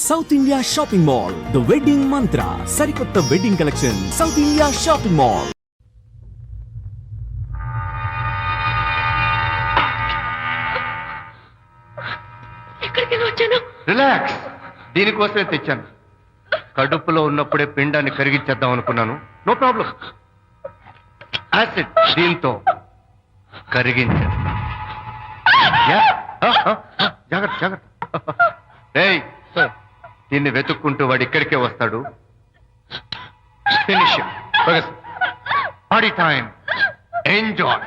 South India shopping mall, the wedding మంత్ర, సరికొత్త wedding collection, south India shopping mall. Relax, దీనికోసమే తెచ్చాను. కడుపులో ఉన్నప్పుడే పిండాన్ని కరిగించేద్దాం అనుకున్నాను. No problem. యాసిడ్ దీంతో కరిగించేస్తా. జాగ్రత్త జాగ్రత్త. ఏయ్, దీన్ని వెతుక్కుంటూ వాడు ఇక్కడికే వస్తాడు. Finish party time. ఎంజాయ్.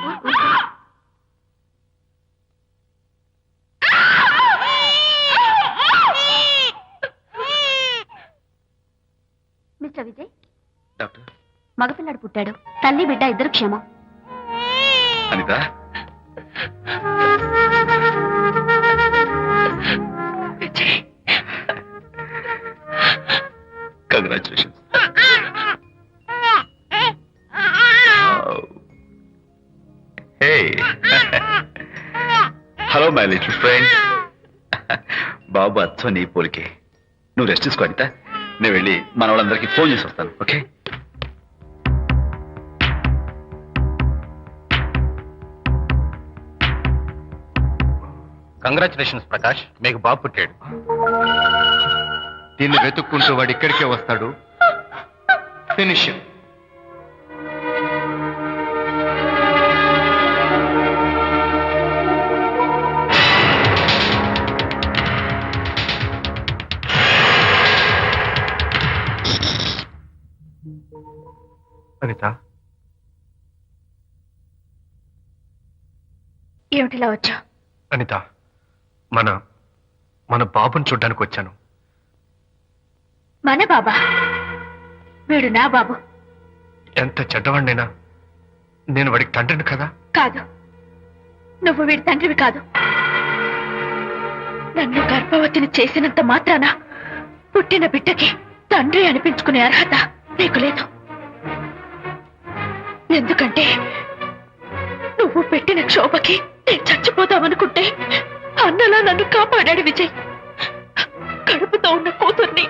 బాబు మిస్టర్ విజయ్, డాక్టర్ మగపిల్లాడు పుట్టాడు. తల్లి బిడ్డ ఇద్దరు క్షేమం. Anitha, congratulations. Hello my little friend. బాబు అచ్చో నీ పోలికే. నువ్వు రెస్ట్ తీసుకో అనిత. నేను వెళ్ళి మన వాళ్ళందరికీ ఫోన్ చేసి వస్తాను. ఓకే? కంగ్రాచులేషన్స్ ప్రకాష్, మీకు బాబు పుట్టాడు. దీన్ని వెతుక్కుంటూ వాడు ఇక్కడికే వస్తాడు. ఫినిష్. అనిత, ఏమిటిలా వచ్చా? అనిత, మన బాబుని చూడ్డానికి వచ్చాను. మన బాబా? వీడు నా బాబు. ఎంత చెడ్డవాడినైనా నేను వాడికి తండ్రిని కదా. కాదు, నువ్వు వీడి తండ్రివి కాదు. నన్ను గర్భవతిని చేసినంత మాత్రాన పుట్టిన బిడ్డకి తండ్రి అనిపించుకునే అర్హత నీకు లేదు. ఎందుకంటే నువ్వు పెట్టిన క్షోభకి నేను చచ్చిపోతామనుకుంటే అన్నలా నన్ను కాపాడాడు విజయ్. కడుపుతో ఉన్న కూతుర్ని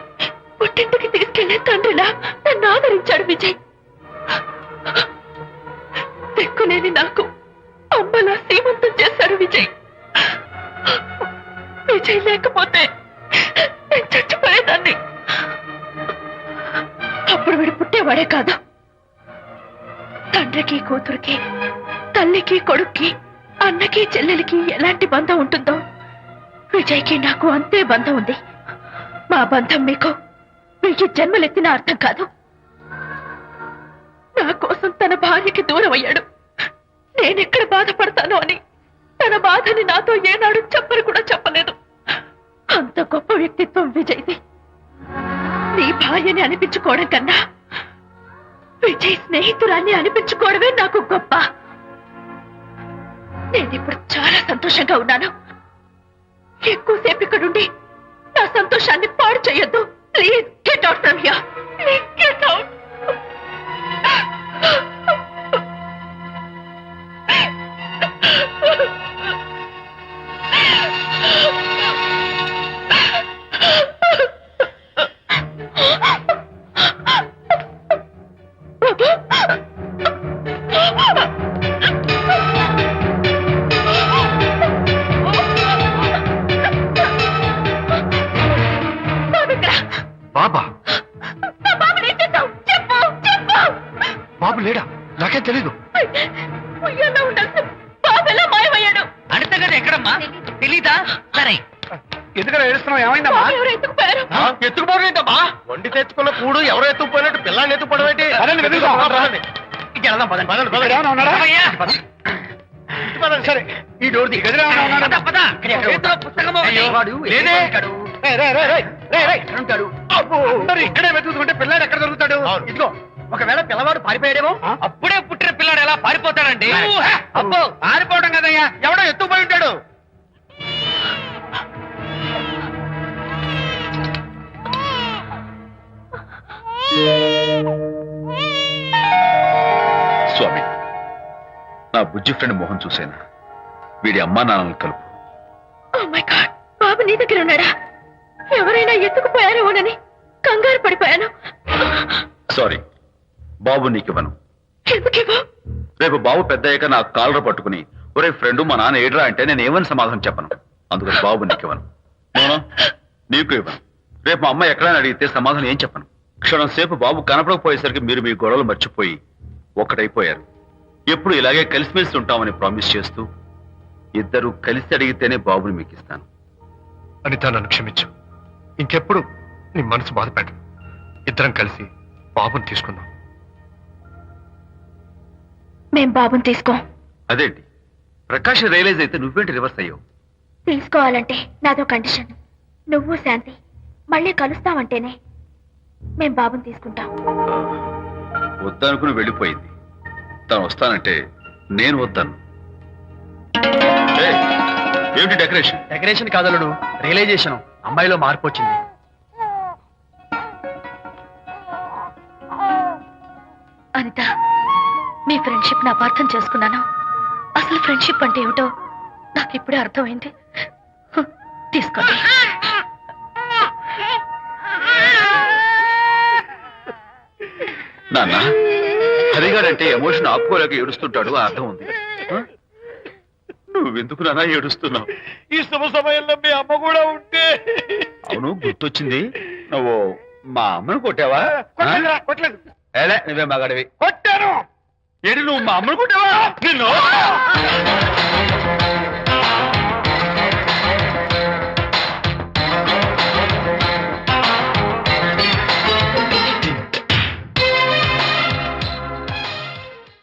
పుట్టింటికి తీసుకెళ్లే తండ్రిలా నన్ను ఆదరించాడు విజయ్. దిక్కులేని నాకు అమ్మలా సీమంతం చేశాడు విజయ్. విజయ్ లేకపోతే నేను చచ్చిపోయేదాన్ని. అప్పుడు వీడు పుట్టేవాడే కాదు. తండ్రికి కూతురికి, తల్లికి కొడుక్కి, అన్నకి చెల్లెలికి ఎలాంటి బంధం ఉంటుందో విజయ్కి నాకు అంతే బంధం ఉంది. మా బంధం మీకు 1000 జన్మలెత్తిన అర్థం కాదు. నా కోసం తన భార్యకి దూరం అయ్యాడు. నేనెక్కడ బాధపడతాను అని తన బాధని నాతో ఏనాడు చెప్పరు కూడా చెప్పలేదు. అంత గొప్ప వ్యక్తిత్వం విజయ్ది. నీ భార్యని అనిపించుకోవడం కన్నా విజయ్ స్నేహితురాన్ని అనిపించుకోవడమే నాకు గొప్ప. నేనిప్పుడు చాలా సంతోషంగా ఉన్నాను. ఎక్కువసేపు ఇక్కడుండి నా సంతోషాన్ని పాడు చేయొద్దు. Please get out from here. Please get out. బాబా? బాబు లేడా? నాకేం తెలీదు. అడతగడ ఎక్కడమ్మా? తెలీదా? సరే, ఎందుకలా ఏడుస్తున్నావు? ఏమైందమ్మా? ఎత్తుకుపోయారు. ఎత్తుకుపోయిందమ్మా. వండి తెచ్చుకున్న కూడు ఎవరో ఎత్తుకుపోయినట్టు పిల్లాన్ని ఎత్తుకుపోవడం ఏంటి? సరే, ఈ డోర్ ది గదిలో ఇక్కడే వెతుకుంటే పిల్లాడు ఎక్కడ దొరుకుతాడు? ఇదిగో, ఒకవేళ పిల్లవాడు పారిపోయాడేమో. అప్పుడే పుట్టిన పిల్లాడు ఎలా పారిపోతాడండి? అబ్బో, పారిపోవడం కదయ్యా, ఎవడో ఎత్తుకుపోయి ఉంటాడు. స్వామి, నా బుజ్జి ఫ్రెండ్ మోహన్ చూసేనా? వీడి అమ్మా నాన్నలు కలుపు. Oh my God, బాబు నీ దగ్గర ఉన్నాడా? ఎవరైనా ఎత్తుకుపోయారేమోనని కంగారు పడిపోయాను. సారీ, బాబు నీకివ్వను. ఎందుకివ్వు? రేపు బాబు పెద్ద అయ్యాక నా కాలర్ పట్టుకుని ఒరే ఫ్రెండ్ మా నాన్న ఏడ్రా అంటే నేను ఏమని సమాధానం చెప్పను. అందుకని బాబు నీకివ్వను. నీకు ఇవ్వను. రేపు మా అమ్మ ఎక్కడైనా అడిగితే సమాధానం ఏం చెప్పను. క్షణం సేపు బాబు కనపడకపోయేసరికి మీరు మీ గొడవలు మర్చిపోయి ఒక్కటైపోయారు. ఎప్పుడు ఇలాగే కలిసిమెలిసి ఉంటామని ప్రామిస్ చేస్తూ ఇద్దరు కలిసి అడిగితేనే బాబుని మీకు ఇస్తాను. అనిత, నన్ను క్షమించు. ఇంకెప్పుడు నీ మనసు బాధపెట్టను. ఇద్దరం కలిసి బాబుని తీసుకుందాం. మేం బాబుని తీసుకోం. అదేంటి ప్రకాష్ రియలైజ్ అయితే నువ్వేంటి రివర్స్ అయ్యావు? తీసుకోవాలంటే నాదో కండిషన్. నువ్వు శాంతి మళ్ళీ కలుస్తావంటేనే మేం బాబుని తీసుకుంటాం. వద్దనుకుని వెళ్ళిపోయింది. తను వస్తానంటే నేను వద్దాను. ఏయ్, ఏమిటి డెకరేషన్? Decoration కాదలుడు, realisation. అమ్మాయిలో మార్పు వచ్చింది. అనిత, మీ ఫ్రెండ్షిప్ ని అపార్థం చేసుకున్నాను. అసలు ఫ్రెండ్షిప్ అంటే ఏమిటో నాకు ఇప్పుడే అర్థమైంది. తీసుకోండి. నాన్న, హరిగాడంటే ఎమోషన్ ఆపుకోలేక ఏడుస్తుంటాడు, ఆ అర్థం ఉంది. ఆ? నువ్వెందుకు నాన్న ఏడుస్తున్నావు? ఈ శుభ సమయంలో మీ అమ్మ కూడా ఉంటే. అవును, గుర్తొచ్చింది. నువ్వు మా అమ్మను కొట్టావా? కొట్టలేదు. ఏలే, నువ్వే మగాడివి. కొట్టాను. ఏంటి నువ్వు మా అమ్మను కొట్టావా? నిన్ను